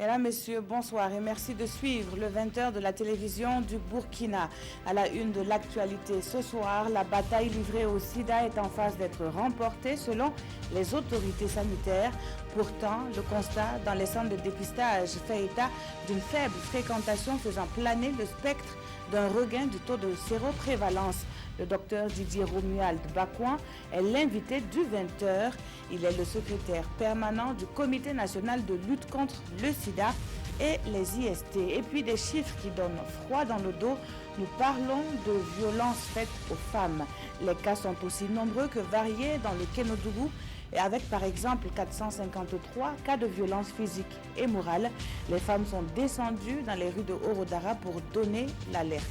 Mesdames, Messieurs, bonsoir et merci de suivre le 20h de la télévision du Burkina. À la une de l'actualité ce soir, la bataille livrée au sida est en phase d'être remportée selon les autorités sanitaires. Pourtant, le constat dans les centres de dépistage fait état d'une faible fréquentation faisant planer le spectre d'un regain du taux de séroprévalence. Le docteur Didier Romuald Bakouan est l'invité du 20h. Il est le secrétaire permanent du Comité national de lutte contre le sida et les IST. Et puis des chiffres qui donnent froid dans le dos. Nous parlons de violences faites aux femmes. Les cas sont aussi nombreux que variés dans le Kénodougou, et avec par exemple 453 cas de violence physique et morale. Les femmes sont descendues dans les rues de Orodara pour donner l'alerte.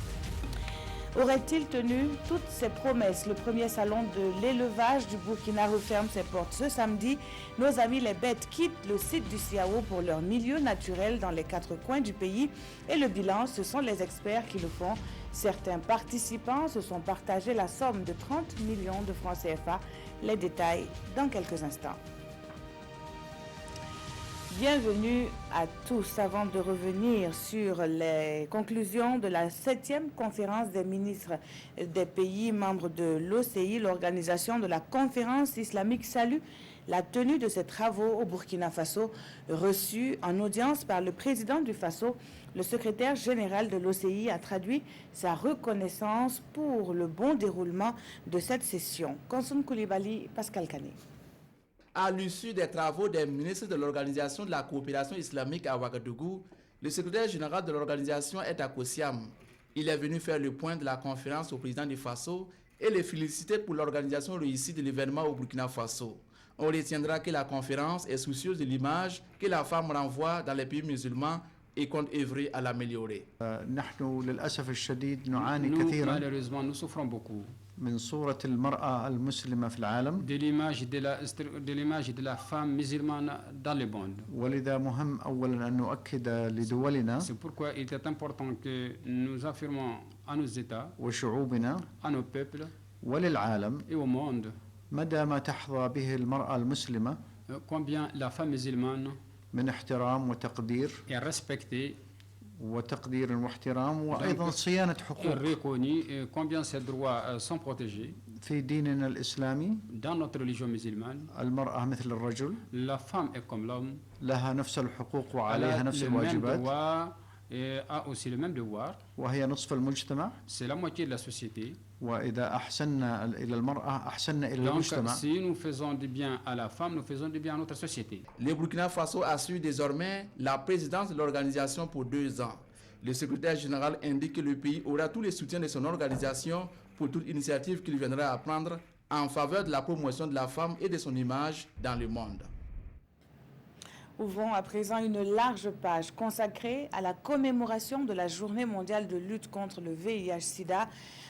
Aurait-il tenu toutes ses promesses? Le premier salon de l'élevage du Burkina referme ses portes ce samedi. Nos amis les bêtes quittent le site du Siao pour leur milieu naturel dans les 4 coins du pays. Et le bilan, ce sont les experts qui le font. Certains participants se sont partagés la somme de 30 millions de francs CFA. Les détails dans quelques instants. Bienvenue à tous. Avant de revenir sur les conclusions de la 7e conférence des ministres des pays membres de l'OCI, l'organisation de la conférence islamique salue la tenue de ces travaux au Burkina Faso, reçu en audience par le président du Faso. Le secrétaire général de l'OCI a traduit sa reconnaissance pour le bon déroulement de cette session. Konsoum Koulibaly, Pascal Kané. À l'issue des travaux des ministres de l'Organisation de la coopération islamique à Ouagadougou, le secrétaire général de l'organisation est à Kossiam. Il est venu faire le point de la conférence au président du Faso et le féliciter pour l'organisation réussie de l'événement au Burkina Faso. On retiendra que la conférence est soucieuse de l'image que la femme renvoie dans les pays musulmans et compte œuvrer à l'améliorer. Malheureusement, nous souffrons beaucoup من صورة المرأة المسلمة في العالم. de l'image de la femme musulmane dans le monde. ولذا مهم أولا أن نؤكد لدولنا. C'est pourquoi il est important que nous affirmons à nos États, وشعوبنا, à nos peuples وللعالم, et au monde مدى ما تحظى به المرأة المسلمة combien la femme musulmane من احترام وتقدير est respectée وتقدير واحترام وأيضا صيانة حقوق. reconnue, combien ses droits sont protégés. في ديننا الإسلامي Dans notre religion musulmane, المرأة مثل الرجل, la femme est comme l'homme, لها نفس الحقوق elle وعليها a نفس le même الواجبات, droit et a aussi le même devoir. وهي نصف المجتمع. C'est la moitié de la société. وإذا أحسننا إلى المرأة أحسننا إلى Donc, المجتمع. si nous faisons du bien à la femme, nous faisons du bien à notre société. Le Burkina Faso assure désormais la présidence de l'organisation pour 2 ans. Le secrétaire général indique que le pays aura tous les soutiens de son organisation pour toute initiative qu'il viendra à prendre en faveur de la promotion de la femme et de son image dans le monde. Ouvrons à présent une large page consacrée à la commémoration de la Journée mondiale de lutte contre le VIH-Sida.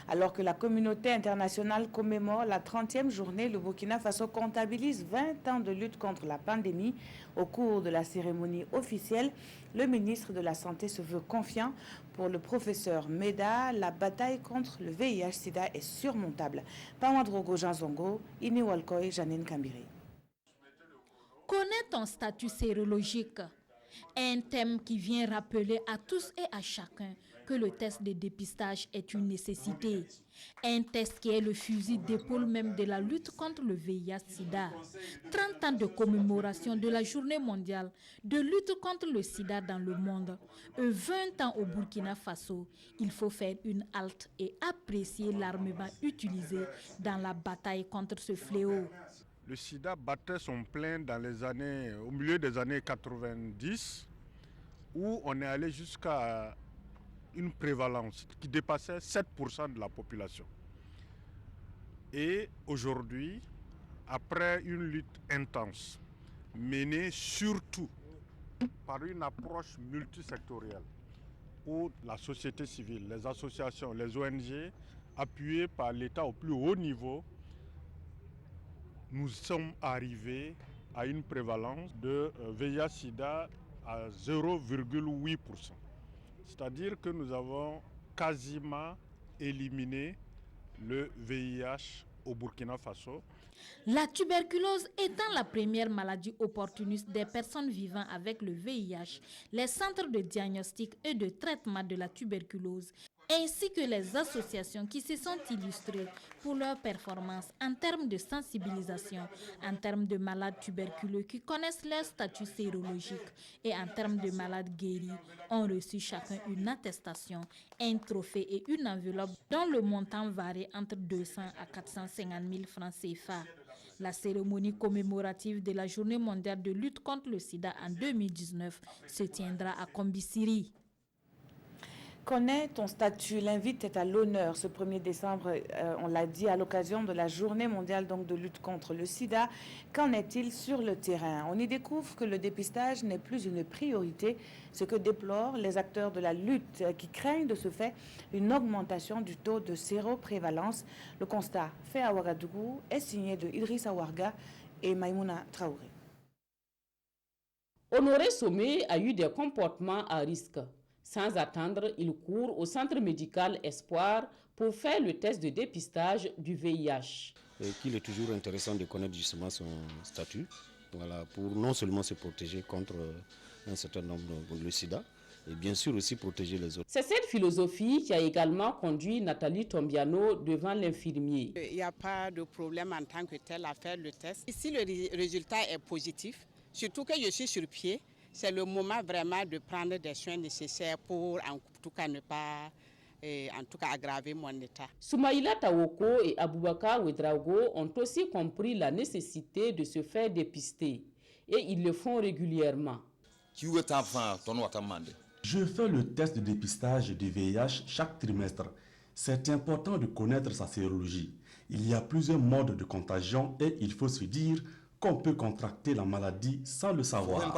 Alors que la communauté internationale commémore la 30e journée, le Burkina Faso comptabilise 20 ans de lutte contre la pandémie. Au cours de la cérémonie officielle, le ministre de la Santé se veut confiant. Pour le professeur Meda, la bataille contre le VIH-Sida est surmontable. Pamadrogo Jean Zongo, Ini Walkoy, Janine Kambiri. Connais ton statut sérologique. Un thème qui vient rappeler à tous et à chacun que le test de dépistage est une nécessité. Un test qui est le fusil d'épaule même de la lutte contre le VIH-Sida. 30 ans de commémoration de la Journée mondiale de lutte contre le sida dans le monde. Et 20 ans au Burkina Faso. Il faut faire une halte et apprécier l'armement utilisé dans la bataille contre ce fléau. Le sida battait son plein au milieu des années 90, où on est allé jusqu'à une prévalence qui dépassait 7% de la population. Et aujourd'hui, après une lutte intense, menée surtout par une approche multisectorielle, où la société civile, les associations, les ONG, appuyées par l'État au plus haut niveau, nous sommes arrivés à une prévalence de VIH-Sida à 0,8%. C'est-à-dire que nous avons quasiment éliminé le VIH au Burkina Faso. La tuberculose étant la première maladie opportuniste des personnes vivant avec le VIH, les centres de diagnostic et de traitement de la tuberculose, ainsi que les associations qui se sont illustrées pour leur performance en termes de sensibilisation, en termes de malades tuberculeux qui connaissent leur statut sérologique et en termes de malades guéris, ont reçu chacun une attestation, un trophée et une enveloppe dont le montant varie entre 200 à 450 000 francs CFA. La cérémonie commémorative de la Journée mondiale de lutte contre le sida en 2019 se tiendra à Kombisiri. Connais ton statut, l'invite est à l'honneur ce 1er décembre, on l'a dit, à l'occasion de la Journée mondiale donc, de lutte contre le sida. Qu'en est-il sur le terrain? On y découvre que le dépistage n'est plus une priorité, ce que déplorent les acteurs de la lutte qui craignent de ce fait une augmentation du taux de séroprévalence. Le constat fait à Ouagadougou est signé de Idrissa Warga et Maïmouna Traoré. Honoré Sommet a eu des comportements à risque. Sans attendre, il court au centre médical Espoir pour faire le test de dépistage du VIH. Il est toujours intéressant de connaître justement son statut, voilà, pour non seulement se protéger contre un certain nombre de sida, et bien sûr aussi protéger les autres. C'est cette philosophie qui a également conduit Nathalie Tombiano devant l'infirmier. Il n'y a pas de problème en tant que tel à faire le test. Si le résultat est positif, surtout que je suis sur pied, c'est le moment vraiment de prendre des soins nécessaires pour en tout cas ne pas aggraver mon état. Soumaïla Tawoko et Aboubakar Ouedraogo ont aussi compris la nécessité de se faire dépister et ils le font régulièrement. Je fais le test de dépistage du VIH chaque trimestre. C'est important de connaître sa sérologie. Il y a plusieurs modes de contagion et il faut se dire qu'on peut contracter la maladie sans le savoir.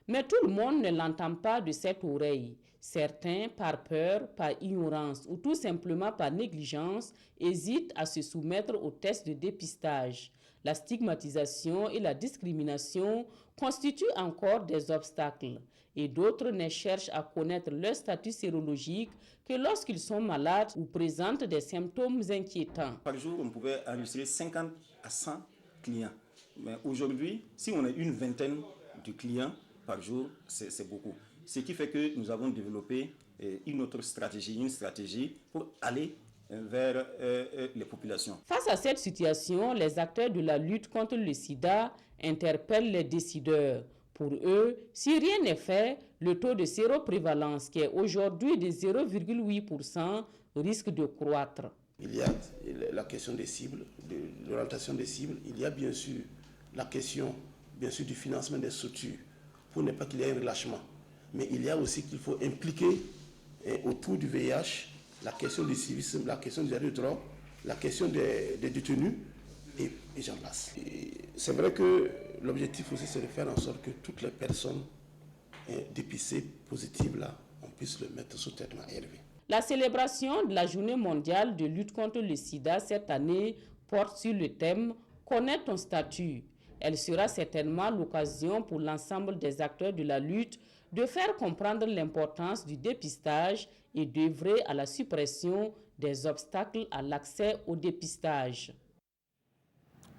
Mais tout le monde ne l'entend pas de cette oreille. Certains, par peur, par ignorance ou tout simplement par négligence, hésitent à se soumettre au test de dépistage. La stigmatisation et la discrimination constituent encore des obstacles. Et d'autres ne cherchent à connaître leur statut sérologique que lorsqu'ils sont malades ou présentent des symptômes inquiétants. Par jour, on pouvait enregistrer 50 à 100 clients. Mais aujourd'hui, si on a une vingtaine de clients par jour, c'est beaucoup. Ce qui fait que nous avons développé une autre stratégie, pour aller vers les populations. Face à cette situation, les acteurs de la lutte contre le sida interpellent les décideurs. Pour eux, si rien n'est fait, le taux de séroprévalence, qui est aujourd'hui de 0,8%, risque de croître. Il y a la question des cibles, de l'orientation des cibles. Il y a bien sûr la question du financement des structures pour ne pas qu'il y ait un relâchement. Mais il y a aussi qu'il faut impliquer autour du VIH la question du civisme, la question du de drogue, la question des détenus et j'en passe. C'est vrai que l'objectif aussi c'est de faire en sorte que toutes les personnes dépistées positives là, on puisse le mettre sous traitement ARV. La célébration de la Journée mondiale de lutte contre le sida cette année porte sur le thème « Connais ton statut ». Elle sera certainement l'occasion pour l'ensemble des acteurs de la lutte de faire comprendre l'importance du dépistage et d'œuvrer à la suppression des obstacles à l'accès au dépistage.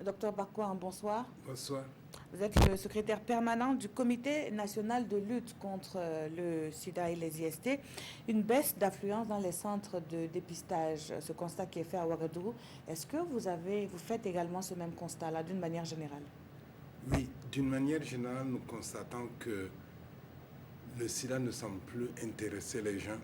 Docteur Bakouan, bonsoir. Bonsoir. Vous êtes le secrétaire permanent du Comité national de lutte contre le sida et les IST. Une baisse d'affluence dans les centres de dépistage, ce constat qui est fait à Ouagadougou. Est-ce que vous faites également ce même constat-là d'une manière générale? Oui, d'une manière générale, nous constatons que le sida ne semble plus intéresser les gens.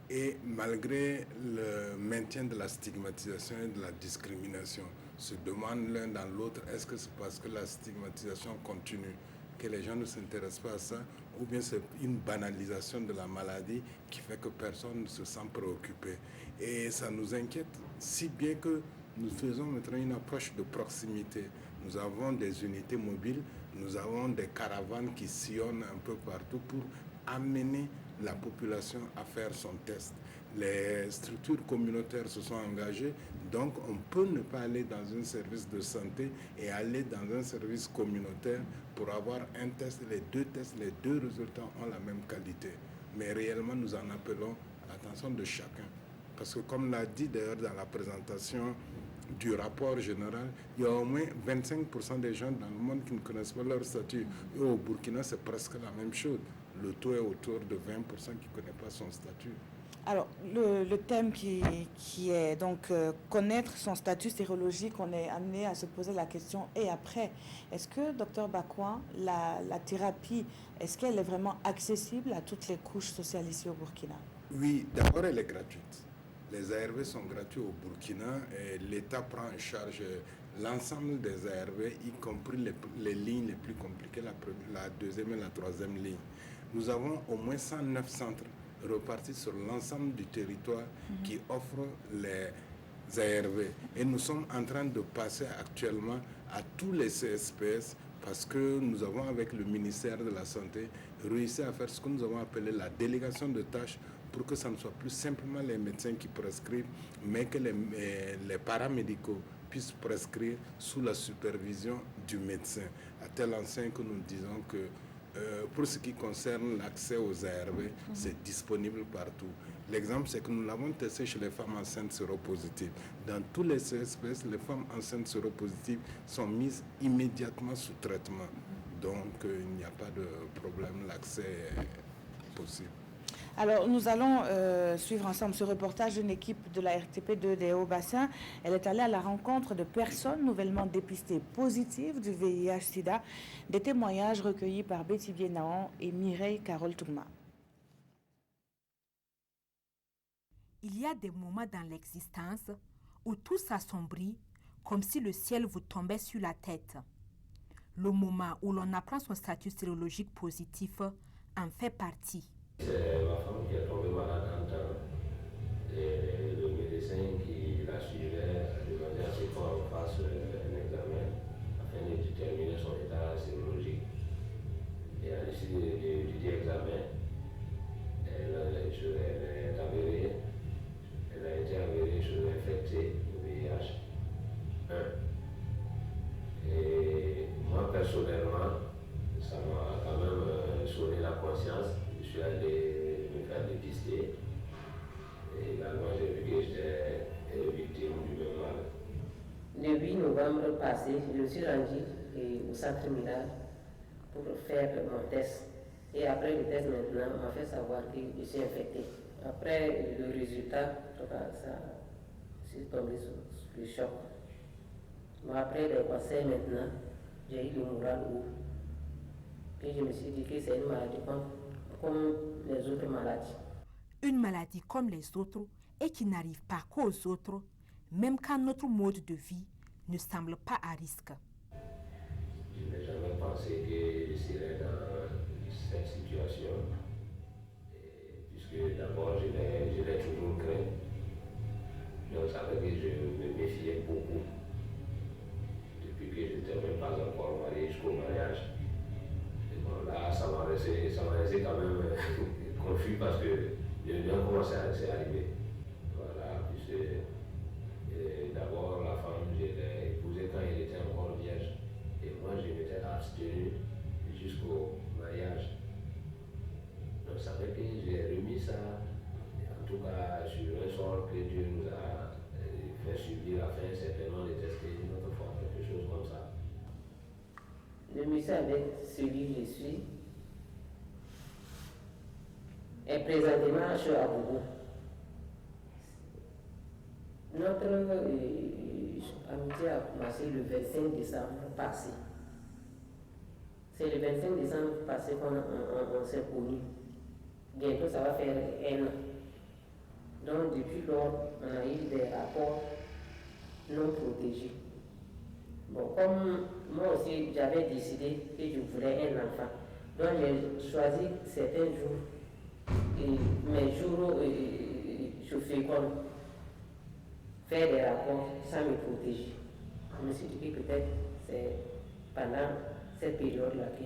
Et malgré le maintien de la stigmatisation et de la discrimination, se demandent l'un dans l'autre, est-ce que c'est parce que la stigmatisation continue que les gens ne s'intéressent pas à ça, ou bien c'est une banalisation de la maladie qui fait que personne ne se sent préoccupé. Et ça nous inquiète, si bien que nous faisons maintenant une approche de proximité. Nous avons des unités mobiles, nous avons des caravanes qui sillonnent un peu partout pour amener la population à faire son test. Les structures communautaires se sont engagées, donc on peut ne pas aller dans un service de santé et aller dans un service communautaire pour avoir un test, les deux résultats ont la même qualité. Mais réellement, nous en appelons à l'attention de chacun. Parce que comme l'a dit d'ailleurs dans la présentation du rapport général, il y a au moins 25% des gens dans le monde qui ne connaissent pas leur statut. Et au Burkina, c'est presque la même chose. Le taux est autour de 20% qui ne connaissent pas son statut. Alors, le thème qui est donc connaître son statut sérologique, on est amené à se poser la question et après, est-ce que, Dr Bakouan, la thérapie, est-ce qu'elle est vraiment accessible à toutes les couches sociales ici au Burkina? Oui, d'abord elle est gratuite. Les ARV sont gratuits au Burkina et l'État prend en charge l'ensemble des ARV, y compris les lignes les plus compliquées, la deuxième et la troisième ligne. Nous avons au moins 109 centres repartis sur l'ensemble du territoire qui offrent les ARV. Et nous sommes en train de passer actuellement à tous les CSPS parce que nous avons, avec le ministère de la Santé, réussi à faire ce que nous avons appelé la délégation de tâches pour que ça ne soit plus simplement les médecins qui prescrivent, mais que les paramédicaux puissent prescrire sous la supervision du médecin. À tel enseigne que nous disons que pour ce qui concerne l'accès aux ARV, c'est disponible partout. L'exemple, c'est que nous l'avons testé chez les femmes enceintes séropositives. Dans tous les CSPS, les femmes enceintes séropositives sont mises immédiatement sous traitement. Donc, il n'y a pas de problème, l'accès est possible. Alors, nous allons suivre ensemble ce reportage d'une équipe de la RTP2 des Hauts-Bassins. Elle est allée à la rencontre de personnes nouvellement dépistées positives du VIH-Sida. Des témoignages recueillis par Betty Bienaon et Mireille Carole Touma. Il y a des moments dans l'existence où tout s'assombrit comme si le ciel vous tombait sur la tête. Le moment où l'on apprend son statut sérologique positif en fait partie. C'est ma femme qui est tombée malade en temps. Et le médecin qui la suivait a demandé à ce qu'on fasse un examen afin de déterminer son état sérologique. Et à l'issue du examen, elle est avérée, elle a été avérée sur l'infecté du VIH-1. Et moi personnellement, ça m'a quand même sonné la conscience. Je suis allé me faire dépister et également j'ai vu que j'étais victime du même mal. Le 8 novembre passé, je me suis rendu au centre Mira pour faire mon test. Et après le test maintenant, on m'a fait savoir que je suis infecté. Après le résultat, je suis tombé sous le choc. Mais après les conseils maintenant, j'ai eu le moral haut. Et je me suis dit que c'est une maladie comme les autres maladies. Une maladie comme les autres et qui n'arrive pas qu'aux autres, même quand notre mode de vie ne semble pas à risque. Je n'ai jamais pensé que je serais dans cette situation, puisque d'abord je l'ai toujours craint. Donc ça fait que je me méfiais beaucoup, depuis que je n'étais même pas encore marié jusqu'au mariage. Là, ça m'a laissé quand même confus parce que je viens commencer à arriver. Voilà, puisque d'abord la femme, je l'ai épousée quand elle était encore vierge. Et moi, je m'étais abstenu jusqu'au mariage. Donc ça fait que j'ai remis ça, en tout cas sur un sort que Dieu nous a fait subir afin certainement de tester une autre fois, quelque chose comme ça. Le monsieur avec celui que je suis est présentement à Chouabougou. Notre amitié a commencé le 25 décembre passé. C'est le 25 décembre passé qu'on s'est connus. Bientôt, ça va faire 1 an. Donc, depuis lors, on a eu des rapports non protégés. Bon, comme moi aussi, j'avais décidé que je voulais un enfant. Donc, j'ai choisi certains jours, mes jours où je féconde, faire des rapports sans me protéger. Je me suis dit que peut-être c'est pendant cette période-là que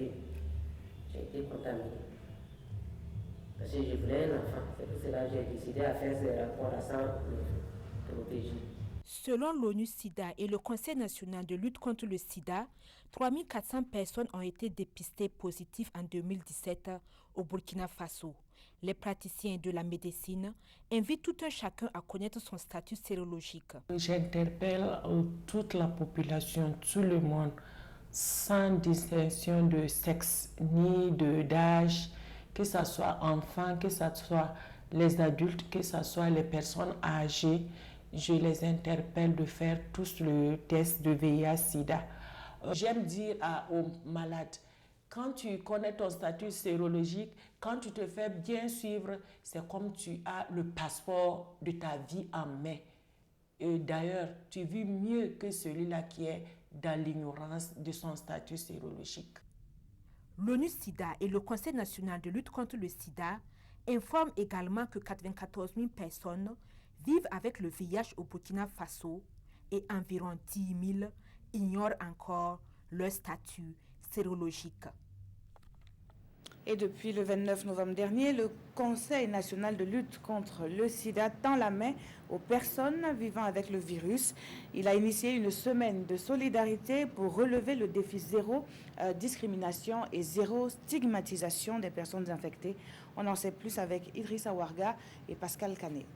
j'ai été contaminée. Parce que je voulais un enfant. C'est pour cela que j'ai décidé à faire ces rapports sans me protéger. Selon l'ONU-SIDA et le Conseil national de lutte contre le sida, 3400 personnes ont été dépistées positives en 2017 au Burkina Faso. Les praticiens de la médecine invitent tout un chacun à connaître son statut sérologique. J'interpelle toute la population, tout le monde, sans distinction de sexe ni d'âge, que ce soit enfants, que ce soit les adultes, que ce soit les personnes âgées. Je les interpelle de faire tous le test de VIH-Sida. J'aime dire aux malades, quand tu connais ton statut sérologique, quand tu te fais bien suivre, c'est comme tu as le passeport de ta vie en main. Et d'ailleurs, tu vis mieux que celui-là qui est dans l'ignorance de son statut sérologique. L'ONU-SIDA et le Conseil national de lutte contre le sida informent également que 94 000 personnes vivent avec le VIH au Burkina Faso et environ 10 000 ignorent encore leur statut sérologique. Et depuis le 29 novembre dernier, le Conseil national de lutte contre le sida tend la main aux personnes vivant avec le virus. Il a initié une semaine de solidarité pour relever le défi zéro discrimination et zéro stigmatisation des personnes infectées. On en sait plus avec Idrissa Ouarga et Pascal Canet.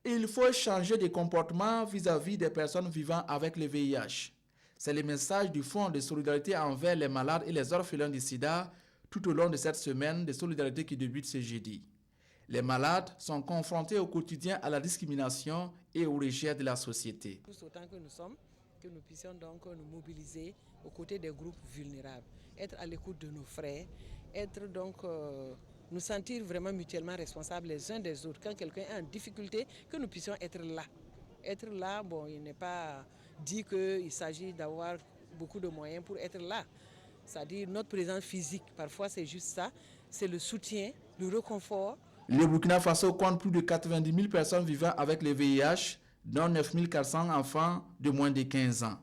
Il faut changer de comportement vis-à-vis des personnes vivant avec le VIH. C'est le message du Fonds de solidarité envers les malades et les orphelins du sida tout au long de cette semaine de solidarité qui débute ce jeudi. Les malades sont confrontés au quotidien à la discrimination et au rejet de la société. Tous autant que nous sommes, que nous puissions donc nous mobiliser aux côtés des groupes vulnérables, être à l'écoute de nos frères, être donc nous sentir vraiment mutuellement responsables les uns des autres. Quand quelqu'un est en difficulté, que nous puissions être là. Être là, bon, il n'est pas dit qu'il s'agit d'avoir beaucoup de moyens pour être là. C'est-à-dire notre présence physique, parfois c'est juste ça, c'est le soutien, le réconfort. Le Burkina Faso compte plus de 90 000 personnes vivant avec le VIH, dont 9 400 enfants de moins de 15 ans.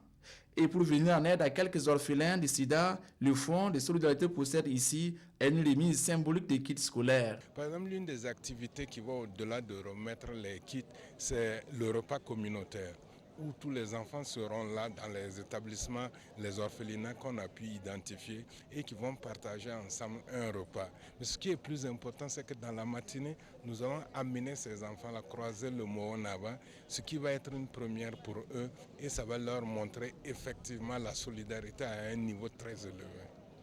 Et pour venir en aide à quelques orphelins du sida, le Fonds de solidarité possède ici une remise symbolique des kits scolaires. Par exemple, l'une des activités qui va au-delà de remettre les kits, c'est le repas communautaire, où tous les enfants seront là dans les établissements, les orphelinats qu'on a pu identifier et qui vont partager ensemble un repas. Mais ce qui est plus important, c'est que dans la matinée, nous allons amener ces enfants à croiser le Moonaba, ce qui va être une première pour eux et ça va leur montrer effectivement la solidarité à un niveau très élevé.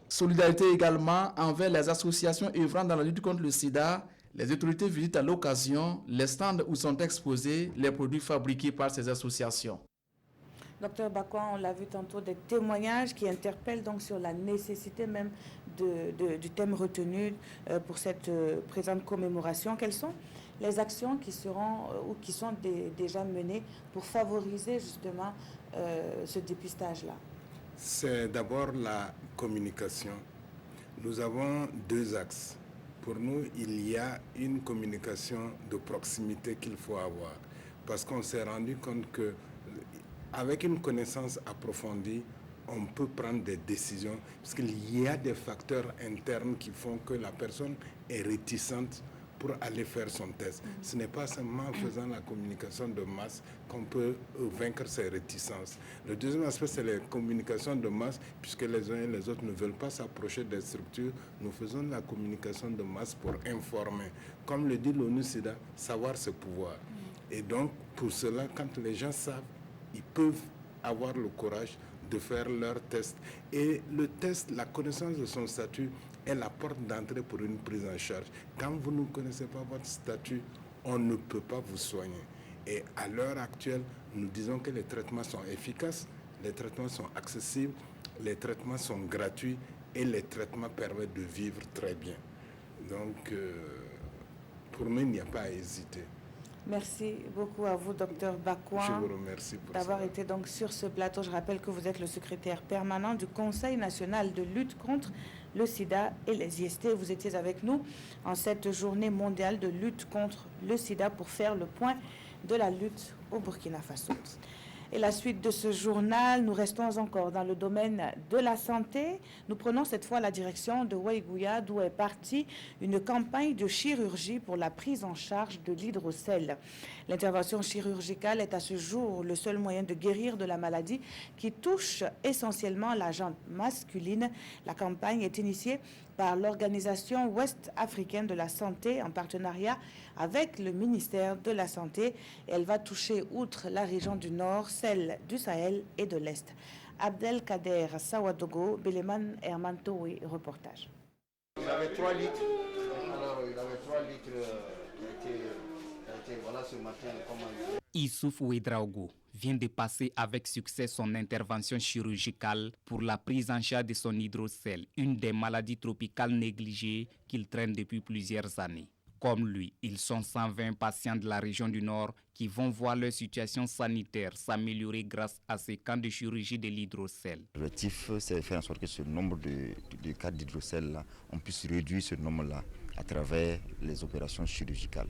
Solidarité également envers les associations œuvrant dans la lutte contre le sida. Les autorités visitent à l'occasion les stands où sont exposés les produits fabriqués par ces associations. Docteur Bakwa, on l'a vu tantôt, des témoignages qui interpellent donc sur la nécessité même du thème retenu pour cette présente commémoration. Quelles sont les actions qui seront ou qui sont déjà menées pour favoriser justement ce dépistage-là? C'est d'abord la communication. Nous avons deux axes. Pour nous, il y a une communication de proximité qu'il faut avoir. Parce qu'on s'est rendu compte qu'avec une connaissance approfondie, on peut prendre des décisions. Parce qu'il y a des facteurs internes qui font que la personne est réticente pour aller faire son test. Ce n'est pas seulement en faisant la communication de masse qu'on peut vaincre ces réticences. Le deuxième aspect, c'est la communication de masse, puisque les uns et les autres ne veulent pas s'approcher des structures. Nous faisons la communication de masse pour informer. Comme le dit l'ONU-SIDA, savoir c'est pouvoir. Et donc, pour cela, quand les gens savent, ils peuvent avoir le courage de faire leur test. Et le test, la connaissance de son statut, est la porte d'entrée pour une prise en charge. Quand vous ne connaissez pas votre statut, on ne peut pas vous soigner. Et à l'heure actuelle, nous disons que les traitements sont efficaces, les traitements sont accessibles, les traitements sont gratuits et les traitements permettent de vivre très bien. Donc, pour nous, il n'y a pas à hésiter. Merci beaucoup à vous, docteur Bakwa. Je vous remercie pour d'avoir été donc sur ce plateau. Je rappelle que vous êtes le secrétaire permanent du Conseil national de lutte contre le sida et les IST. Vous étiez avec nous en cette journée mondiale de lutte contre le sida pour faire le point de la lutte au Burkina Faso. Et la suite de ce journal, nous restons encore dans le domaine de la santé. Nous prenons cette fois la direction de Waïgouya, d'où est partie une campagne de chirurgie pour la prise en charge de l'hydrocèle. L'intervention chirurgicale est à ce jour le seul moyen de guérir de la maladie qui touche essentiellement la jante masculine. La campagne est initiée par l'Organisation ouest-africaine de la santé en partenariat avec le ministère de la Santé. Elle va toucher, outre la région du Nord, celle du Sahel et de l'Est. Abdelkader Sawadogo, Beleman Herman Towe, reportage. Il avait 3 litres. Alors, il avait 3 litres qui étaient voilà, ce matin. Issouf Ouedraogo vient de passer avec succès son intervention chirurgicale pour la prise en charge de son hydrocèle, une des maladies tropicales négligées qu'il traîne depuis plusieurs années. Comme lui, ils sont 120 patients de la région du Nord qui vont voir leur situation sanitaire s'améliorer grâce à ces camps de chirurgie de l'hydrocèle. L'objectif, c'est de faire en sorte que ce nombre de cas d'hydrocèle, on puisse réduire ce nombre-là à travers les opérations chirurgicales.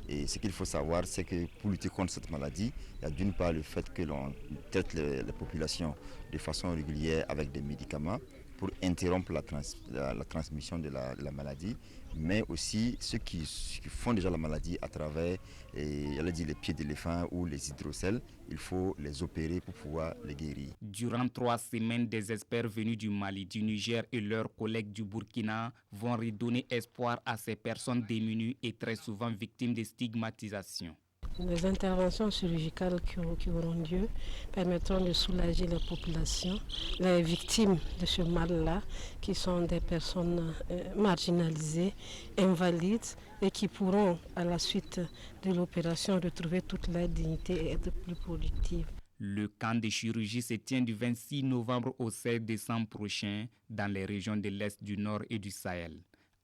Et ce qu'il faut savoir, c'est que pour lutter contre cette maladie, il y a d'une part le fait que l'on traite les populations de façon régulière avec des médicaments pour interrompre la transmission de la maladie, mais aussi ceux qui font déjà la maladie à travers les pieds d'éléphant ou les hydrocèles, il faut les opérer pour pouvoir les guérir. Durant 3 semaines, des experts venus du Mali, du Niger et leurs collègues du Burkina vont redonner espoir à ces personnes démunies et très souvent victimes de stigmatisation. Les interventions chirurgicales qui auront lieu permettront de soulager les populations, les victimes de ce mal-là, qui sont des personnes marginalisées, invalides, et qui pourront, à la suite de l'opération, retrouver toute leur dignité et être plus productives. Le camp de chirurgie se tient du 26 novembre au 16 décembre prochain dans les régions de l'Est, du Nord et du Sahel.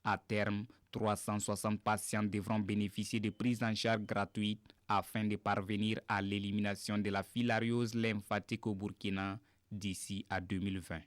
À terme, 360 patients devront bénéficier de prises en charge gratuites afin de parvenir à l'élimination de la filariose lymphatique au Burkina d'ici à 2020.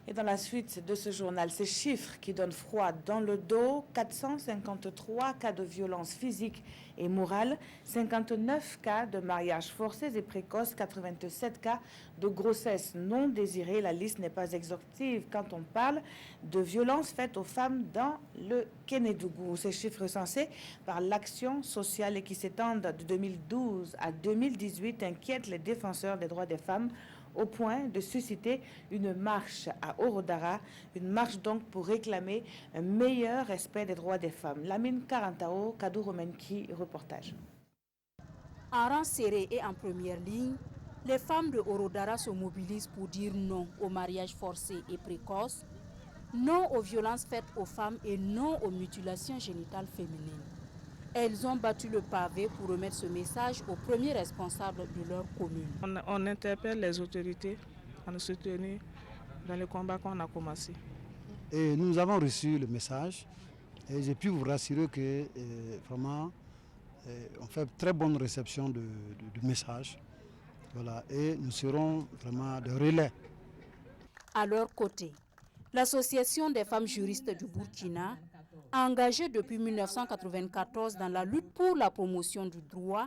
Et dans la suite de ce journal, ces chiffres qui donnent froid dans le dos: 453 cas de violence physique et morale, 59 cas de mariage forcés et précoces, 87 cas de grossesse non désirée. La liste n'est pas exhaustive quand on parle de violences faites aux femmes dans le Kénédougou. Ces chiffres recensés par l'action sociale et qui s'étendent de 2012 à 2018 inquiètent les défenseurs des droits des femmes, au point de susciter une marche à Orodara, une marche donc pour réclamer un meilleur respect des droits des femmes. Lamine Karantao, Kadou Romenki, reportage. En rang serré et en première ligne, les femmes de Orodara se mobilisent pour dire non au mariage forcé et précoce, non aux violences faites aux femmes et non aux mutilations génitales féminines. Elles ont battu le pavé pour remettre ce message aux premiers responsables de leur commune. On interpelle les autorités à nous soutenir dans le combat qu'on a commencé. Et nous avons reçu le message et j'ai pu vous rassurer que vraiment on fait très bonne réception du message. Voilà, et nous serons vraiment de relais. À leur côté, l'Association des femmes juristes du Burkina, engagée depuis 1994 dans la lutte pour la promotion du droit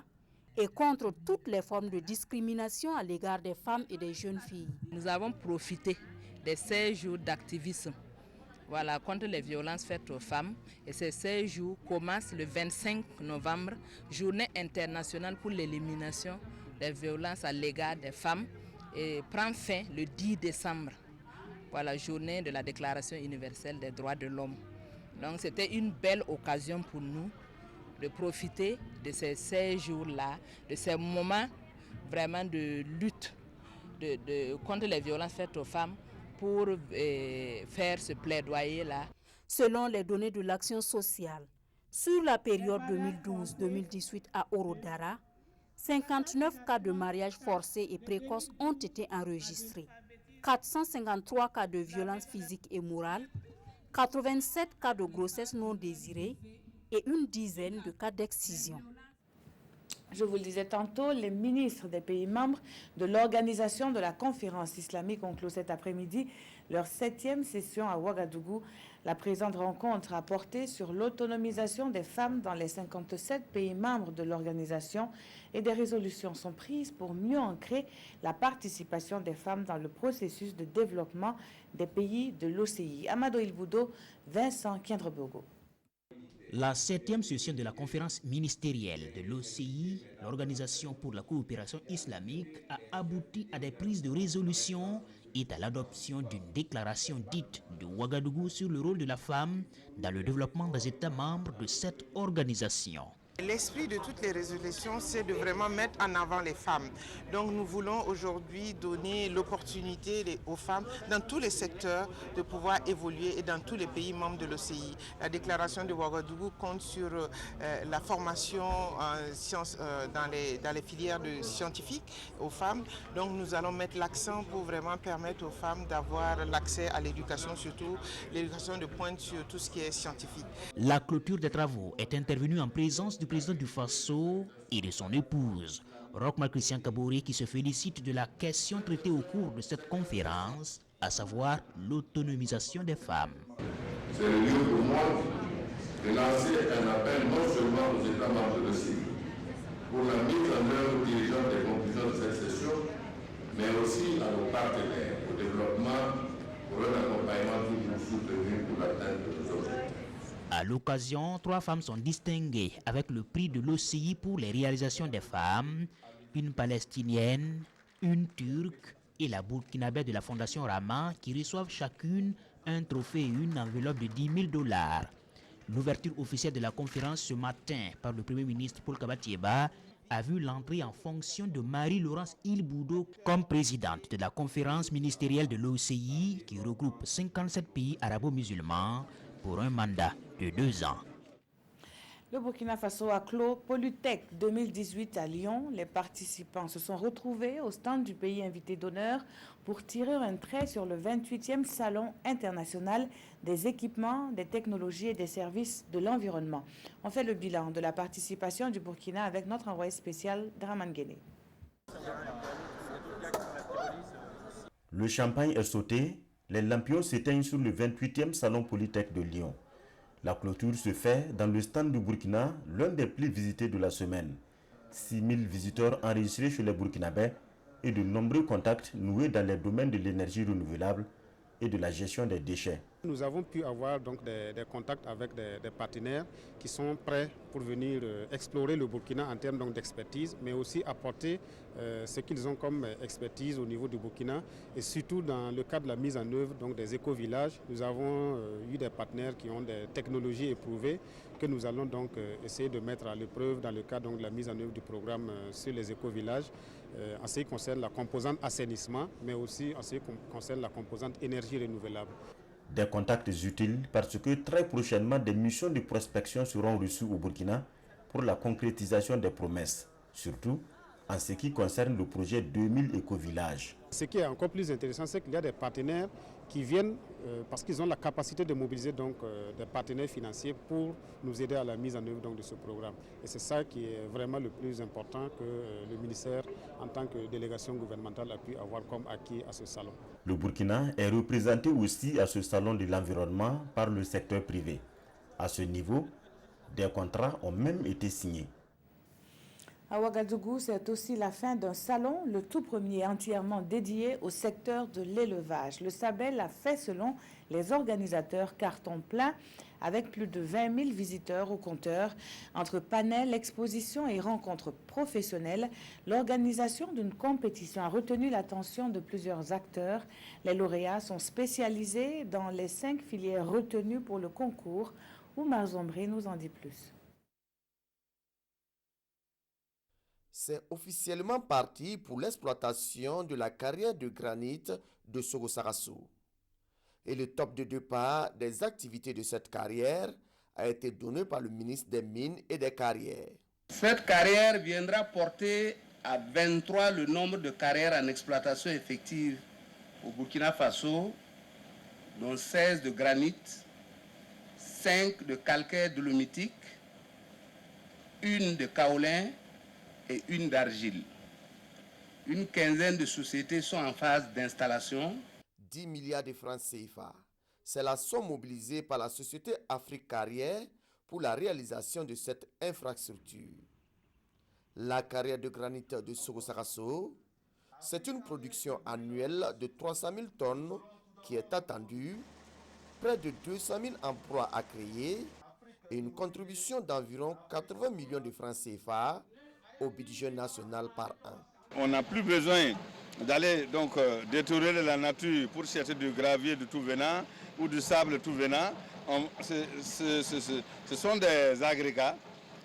et contre toutes les formes de discrimination à l'égard des femmes et des jeunes filles. Nous avons profité des 16 jours d'activisme contre les violences faites aux femmes. Et ces 16 jours commencent le 25 novembre, journée internationale pour l'élimination des violences à l'égard des femmes, et prend fin le 10 décembre, journée de la Déclaration universelle des droits de l'homme. Donc c'était une belle occasion pour nous de profiter de ces 16 jours-là, de ces moments vraiment de lutte contre les violences faites aux femmes pour faire ce plaidoyer-là. Selon les données de l'action sociale, sur la période 2012-2018 à Orodara, 59 cas de mariage forcé et précoce ont été enregistrés, 453 cas de violence physique et morale, 87 cas de grossesse non désirée et une dizaine de cas d'excision. Je vous le disais tantôt, les ministres des pays membres de l'organisation de la conférence islamique ont clos cet après-midi leur 7e session à Ouagadougou. La présente rencontre a porté sur l'autonomisation des femmes dans les 57 pays membres de l'organisation et des résolutions sont prises pour mieux ancrer la participation des femmes dans le processus de développement des pays de l'OCI. Amado Ilboudo, Vincent Kiendrebogo. La 7e session de la conférence ministérielle de l'OCI, l'Organisation pour la coopération islamique, a abouti à des prises de résolution et à l'adoption d'une déclaration dite de Ouagadougou sur le rôle de la femme dans le développement des États membres de cette organisation. L'esprit de toutes les résolutions, c'est de vraiment mettre en avant les femmes. Donc nous voulons aujourd'hui donner l'opportunité aux femmes dans tous les secteurs de pouvoir évoluer et dans tous les pays membres de l'OCI. La déclaration de Ouagadougou compte sur la formation en sciences, dans les filières de scientifiques aux femmes. Donc nous allons mettre l'accent pour vraiment permettre aux femmes d'avoir l'accès à l'éducation, surtout l'éducation de pointe sur tout ce qui est scientifique. La clôture des travaux est intervenue en présence du président du Faso et de son épouse, Rochma Christian Kabouri, qui se félicite de la question traitée au cours de cette conférence, à savoir l'autonomisation des femmes. C'est le lieu pour moi de lancer un appel non seulement aux États membres de l'OCI pour la mise en œuvre dirigeante des conclusions de cette session, mais aussi à nos partenaires au développement pour un accompagnement toujours soutenu pour l'atteinte de nos objectifs. À l'occasion, 3 femmes sont distinguées avec le prix de l'OCI pour les réalisations des femmes, une palestinienne, une turque et la burkinabé de la Fondation Rama qui reçoivent chacune un trophée et une enveloppe de $10 000. L'ouverture officielle de la conférence ce matin par le Premier ministre Paul Kabatieba a vu l'entrée en fonction de Marie-Laurence Ilboudo comme présidente de la conférence ministérielle de l'OCI qui regroupe 57 pays arabo-musulmans pour un mandat de 2 ans. Le Burkina Faso a clos Polytech 2018 à Lyon. Les participants se sont retrouvés au stand du pays invité d'honneur pour tirer un trait sur le 28e Salon international des équipements, des technologies et des services de l'environnement. On fait le bilan de la participation du Burkina avec notre envoyé spécial Draman Guéné. Le champagne est sauté, les lampions s'éteignent sur le 28e Salon Polytech de Lyon. La clôture se fait dans le stand du Burkina, l'un des plus visités de la semaine. 6 000 visiteurs enregistrés chez les Burkinabés et de nombreux contacts noués dans les domaines de l'énergie renouvelable et de la gestion des déchets. Nous avons pu avoir donc des contacts avec des partenaires qui sont prêts pour venir explorer le Burkina en termes d'expertise, mais aussi apporter ce qu'ils ont comme expertise au niveau du Burkina et surtout dans le cadre de la mise en œuvre donc, des éco-villages. Nous avons eu des partenaires qui ont des technologies éprouvées que nous allons donc essayer de mettre à l'épreuve dans le cadre donc, de la mise en œuvre du programme sur les éco-villages en ce qui concerne la composante assainissement, mais aussi en ce qui concerne la composante énergie renouvelable. Des contacts utiles parce que très prochainement des missions de prospection seront reçues au Burkina pour la concrétisation des promesses, surtout en ce qui concerne le projet 2000 éco-villages. Ce qui est encore plus intéressant, c'est qu'il y a des partenaires qui viennent parce qu'ils ont la capacité de mobiliser donc, des partenaires financiers pour nous aider à la mise en œuvre donc, de ce programme. Et c'est ça qui est vraiment le plus important que le ministère, en tant que délégation gouvernementale, a pu avoir comme acquis à ce salon. Le Burkina est représenté aussi à ce salon de l'environnement par le secteur privé. À ce niveau, des contrats ont même été signés. À Ouagadougou, c'est aussi la fin d'un salon, le tout premier entièrement dédié au secteur de l'élevage. Le Sabel a fait, selon les organisateurs, carton plein avec plus de 20 000 visiteurs au compteur. Entre panels, expositions et rencontres professionnelles, l'organisation d'une compétition a retenu l'attention de plusieurs acteurs. Les lauréats sont spécialisés dans les 5 filières retenues pour le concours. Oumar Zombré nous en dit plus. C'est officiellement parti pour l'exploitation de la carrière de granit de Sogo-Sarasso. Et le top de départ des activités de cette carrière a été donné par le ministre des Mines et des Carrières. Cette carrière viendra porter à 23 le nombre de carrières en exploitation effective au Burkina Faso, dont 16 de granit, 5 de calcaire dolomitique, 1 de kaolin, et 1 d'argile. Une quinzaine de sociétés sont en phase d'installation. 10 milliards de francs CFA, C'est la somme mobilisée par la société Afrique Carrière pour la réalisation de cette infrastructure. La carrière de granit de Sogo-Sarasso, c'est une production annuelle de 300 000 tonnes qui est attendue, près de 200 000 emplois à créer et une contribution d'environ 80 millions de francs CFA au budget national par an. On n'a plus besoin d'aller donc détériorer la nature pour chercher du gravier de tout venant ou du sable tout venant. Ce sont des agrégats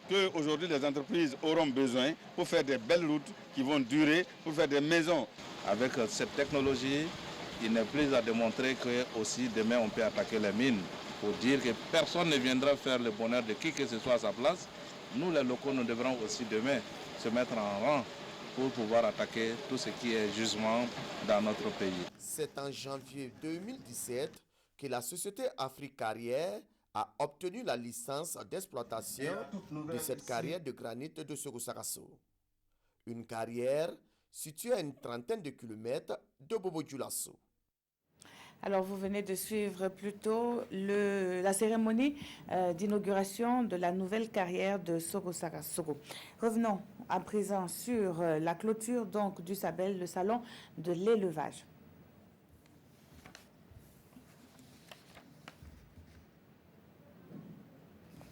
que aujourd'hui les entreprises auront besoin pour faire des belles routes qui vont durer, pour faire des maisons. Avec cette technologie, il n'est plus à démontrer que aussi demain on peut attaquer les mines. Pour dire que personne ne viendra faire le bonheur de qui que ce soit à sa place. Nous les locaux, nous devrons aussi demain se mettre en rang pour pouvoir attaquer tout ce qui est jugement dans notre pays. C'est en janvier 2017 que la société Afrique Carrière a obtenu la licence d'exploitation de cette carrière de granit de Sogo-Sarasso. Une carrière située à une trentaine de kilomètres de Bobo-Dioulasso. Alors, vous venez de suivre plutôt la cérémonie d'inauguration de la nouvelle carrière de Sogo-Sarasso. Revenons à présent sur la clôture donc, du SABEL, le salon de l'élevage.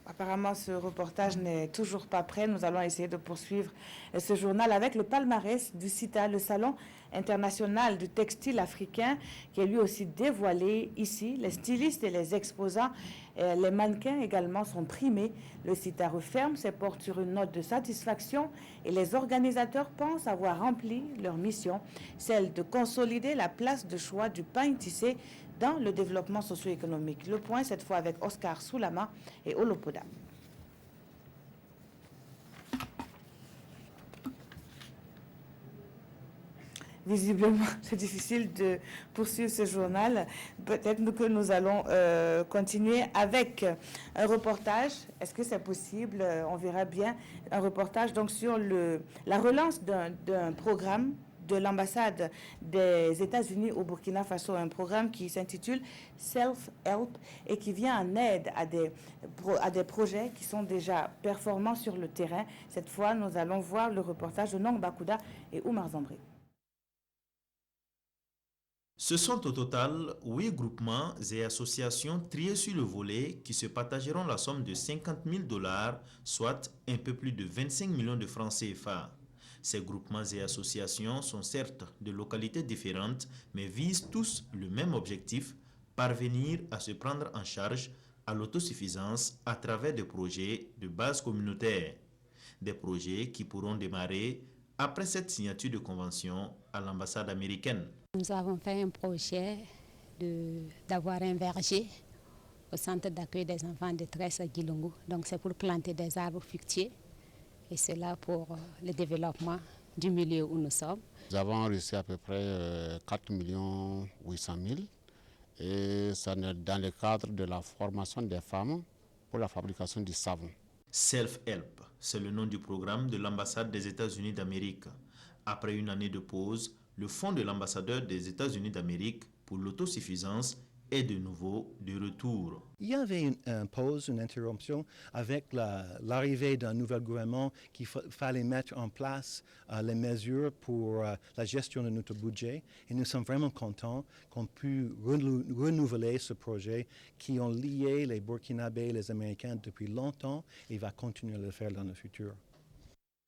Apparemment, ce reportage n'est toujours pas prêt. Nous allons essayer de poursuivre ce journal avec le palmarès du CITA, le Salon international du textile africain, qui est lui aussi dévoilé ici. Les stylistes et les exposants, les mannequins également sont primés. Le CITA referme ses portes sur une note de satisfaction et les organisateurs pensent avoir rempli leur mission, celle de consolider la place de choix du pain tissé dans le développement socio-économique. Le point, cette fois avec Oscar Soulama et Olopoda. Visiblement, c'est difficile de poursuivre ce journal. Peut-être que nous allons continuer avec un reportage. Est-ce que c'est possible? On verra bien un reportage donc, sur la relance d'un programme de l'ambassade des États-Unis au Burkina Faso, un programme qui s'intitule Self-Help et qui vient en aide à des projets qui sont déjà performants sur le terrain. Cette fois, nous allons voir le reportage de Nong Bakouda et Oumar Zambré. Ce sont au total 8 groupements et associations triés sur le volet qui se partageront la somme de $50 000, soit un peu plus de 25 millions de francs CFA. Ces groupements et associations sont certes de localités différentes, mais visent tous le même objectif, parvenir à se prendre en charge à l'autosuffisance à travers des projets de base communautaire. Des projets qui pourront démarrer après cette signature de convention à l'ambassade américaine. Nous avons fait un projet d'avoir un verger au centre d'accueil des enfants de détresse à Gilungu. Donc c'est pour planter des arbres fruitiers et c'est là pour le développement du milieu où nous sommes. Nous avons reçu à peu près 4 800 000 et ça est dans le cadre de la formation des femmes pour la fabrication du savon. Self-Help, c'est le nom du programme de l'ambassade des États-Unis d'Amérique. Après une année de pause, le fonds de l'ambassadeur des États-Unis d'Amérique pour l'autosuffisance est de nouveau de retour. Il y avait une pause, une interruption avec l'arrivée d'un nouvel gouvernement qu'il fallait mettre en place les mesures pour la gestion de notre budget. Et nous sommes vraiment contents qu'on pu renouveler ce projet qui ont lié les Burkinabés et les Américains depuis longtemps et va continuer à le faire dans le futur.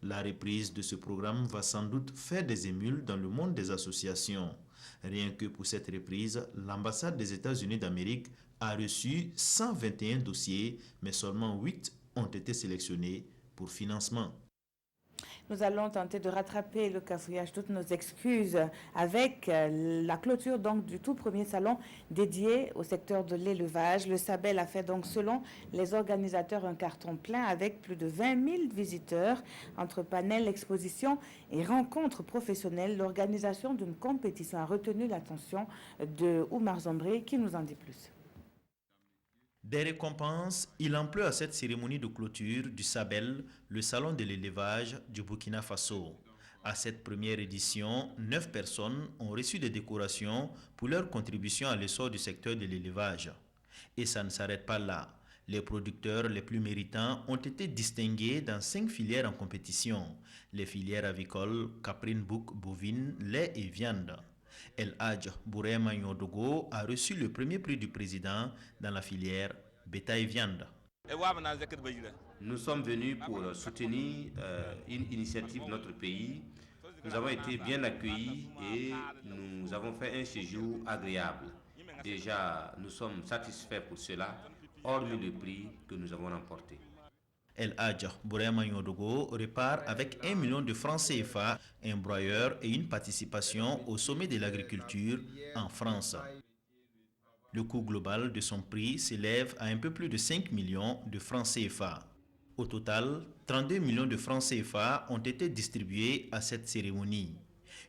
La reprise de ce programme va sans doute faire des émules dans le monde des associations. Rien que pour cette reprise, l'ambassade des États-Unis d'Amérique a reçu 121 dossiers, mais seulement 8 ont été sélectionnés pour financement. Nous allons tenter de rattraper le cafouillage, toutes nos excuses, avec la clôture donc, du tout premier salon dédié au secteur de l'élevage. Le SABEL a fait donc, selon les organisateurs, un carton plein avec plus de 20 000 visiteurs. Entre panels, expositions et rencontres professionnelles, l'organisation d'une compétition a retenu l'attention de Oumar Zambré, qui nous en dit plus. Des récompenses, il en pleut à cette cérémonie de clôture du SABEL, le salon de l'élevage du Burkina Faso. À cette première édition, 9 personnes ont reçu des décorations pour leur contribution à l'essor du secteur de l'élevage. Et ça ne s'arrête pas là. Les producteurs les plus méritants ont été distingués dans 5 filières en compétition. Les filières avicoles, caprine, bouc, bovine, lait et viande. El Hadj Bourema Nyodogo a reçu le premier prix du président dans la filière bétail-viande. Nous sommes venus pour soutenir une initiative de notre pays. Nous avons été bien accueillis et nous avons fait un séjour agréable. Déjà, nous sommes satisfaits pour cela, hormis le prix que nous avons remporté. El Hadj Bourema Nyodogo repart avec 1 million de francs CFA, un broyeur et une participation au sommet de l'agriculture en France. Le coût global de son prix s'élève à un peu plus de 5 millions de francs CFA. Au total, 32 millions de francs CFA ont été distribués à cette cérémonie.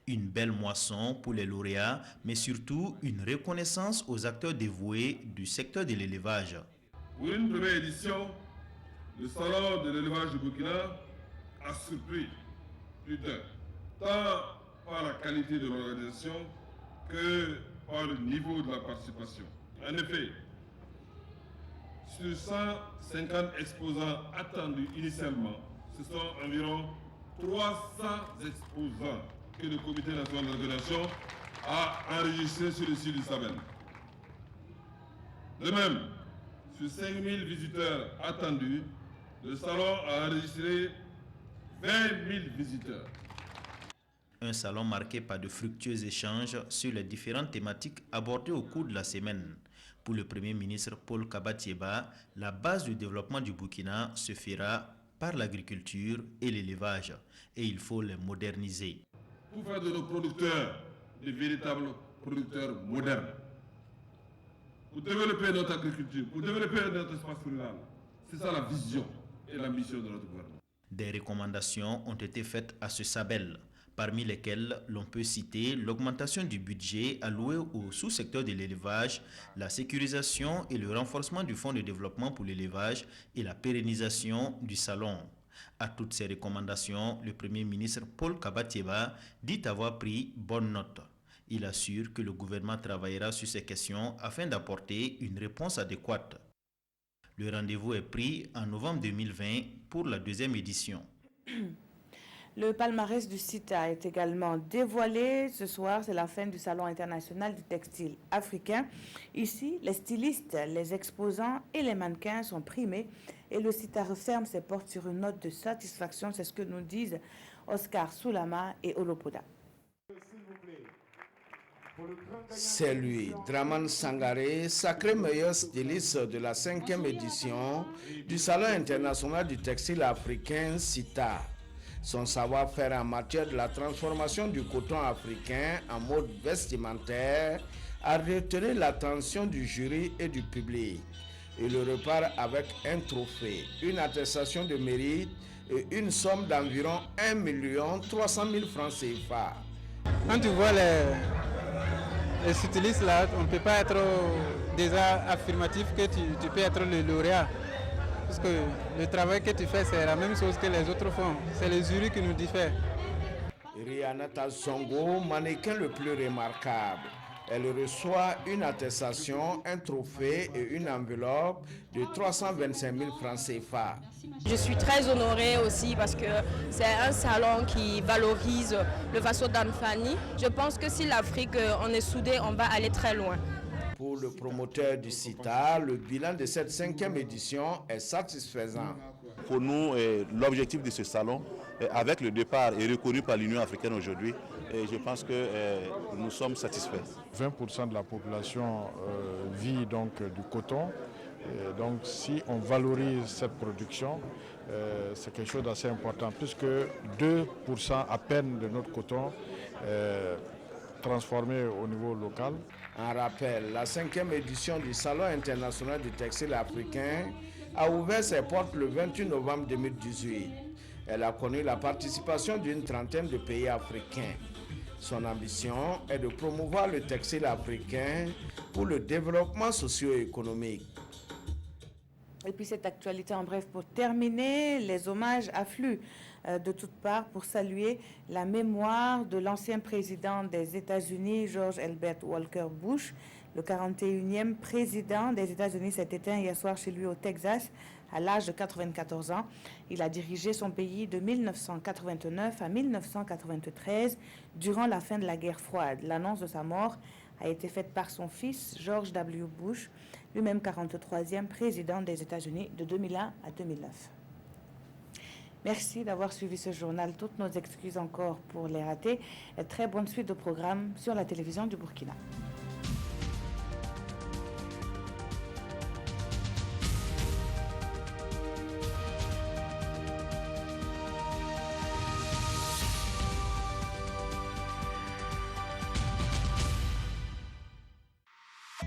Une belle moisson pour les lauréats, mais surtout une reconnaissance aux acteurs dévoués du secteur de l'élevage. Pour une première édition, le salon de l'élevage du Burkina a surpris plus d'un, tant par la qualité de l'organisation que par le niveau de la participation. En effet, sur 150 exposants attendus initialement, ce sont environ 300 exposants que le Comité national d'organisation a enregistrés sur le site du Sabel. De même, sur 5000 visiteurs attendus, le salon a enregistré 20 000 visiteurs. Un salon marqué par de fructueux échanges sur les différentes thématiques abordées au cours de la semaine. Pour le Premier ministre Paul Kabatieba, la base du développement du Burkina se fera par l'agriculture et l'élevage, et il faut les moderniser. Pour faire de nos producteurs de véritables producteurs modernes, pour développer notre agriculture, pour développer notre espace rural, c'est ça la vision et l'ambition de notre gouvernement. Des recommandations ont été faites à ce Sabel, parmi lesquelles l'on peut citer l'augmentation du budget alloué au sous-secteur de l'élevage, la sécurisation et le renforcement du fonds de développement pour l'élevage et la pérennisation du salon. À toutes ces recommandations, le Premier ministre Paul Kabatieba dit avoir pris bonne note. Il assure que le gouvernement travaillera sur ces questions afin d'apporter une réponse adéquate. Le rendez-vous est pris en novembre 2020 pour la 2e édition. Le palmarès du CITA est également dévoilé. Ce soir, c'est la fin du Salon international du textile africain. Ici, les stylistes, les exposants et les mannequins sont primés et le CITA referme ses portes sur une note de satisfaction. C'est ce que nous disent Oscar Soulama et Olopoda. C'est lui, Draman Sangaré, sacré meilleur styliste de la 5e édition du Salon international du textile africain CITA. Son savoir-faire en matière de la transformation du coton africain en mode vestimentaire a retenu l'attention du jury et du public. Il repart avec un trophée, une attestation de mérite et une somme d'environ 1 300 000 francs CFA. Quand tu vois les stylistes là, on ne peut pas être déjà affirmatif que tu peux être le lauréat. Parce que le travail que tu fais, c'est la même chose que les autres font. C'est les jurys qui nous diffèrent. Rianata Songo, mannequin le plus remarquable. Elle reçoit une attestation, un trophée et une enveloppe de 325 000 francs CFA. Je suis très honorée aussi parce que c'est un salon qui valorise le Vaso d'Anfani. Je pense que si l'Afrique, on est soudés, on va aller très loin. Pour le promoteur du CITA, le bilan de cette 5e édition est satisfaisant. Pour nous, l'objectif de ce salon, avec le départ, est reconnu par l'Union africaine aujourd'hui. Et je pense que nous sommes satisfaits. 20% de la population vit donc du coton. Et donc si on valorise cette production, c'est quelque chose d'assez important, puisque 2% à peine de notre coton est transformé au niveau local. En rappel, la 5e édition du Salon international du textile africain a ouvert ses portes le 28 novembre 2018. Elle a connu la participation d'une trentaine de pays africains. Son ambition est de promouvoir le textile africain pour le développement socio-économique. Et puis cette actualité en bref pour terminer, les hommages affluent de toutes parts pour saluer la mémoire de l'ancien président des États-Unis, George Herbert Walker Bush. Le 41e président des États-Unis s'est éteint hier soir chez lui au Texas à l'âge de 94 ans. Il a dirigé son pays de 1989 à 1993 durant la fin de la guerre froide. L'annonce de sa mort a été faite par son fils, George W. Bush, lui-même 43e président des États-Unis de 2001 à 2009. Merci d'avoir suivi ce journal. Toutes nos excuses encore pour les ratés. Et très bonne suite de programme sur la télévision du Burkina.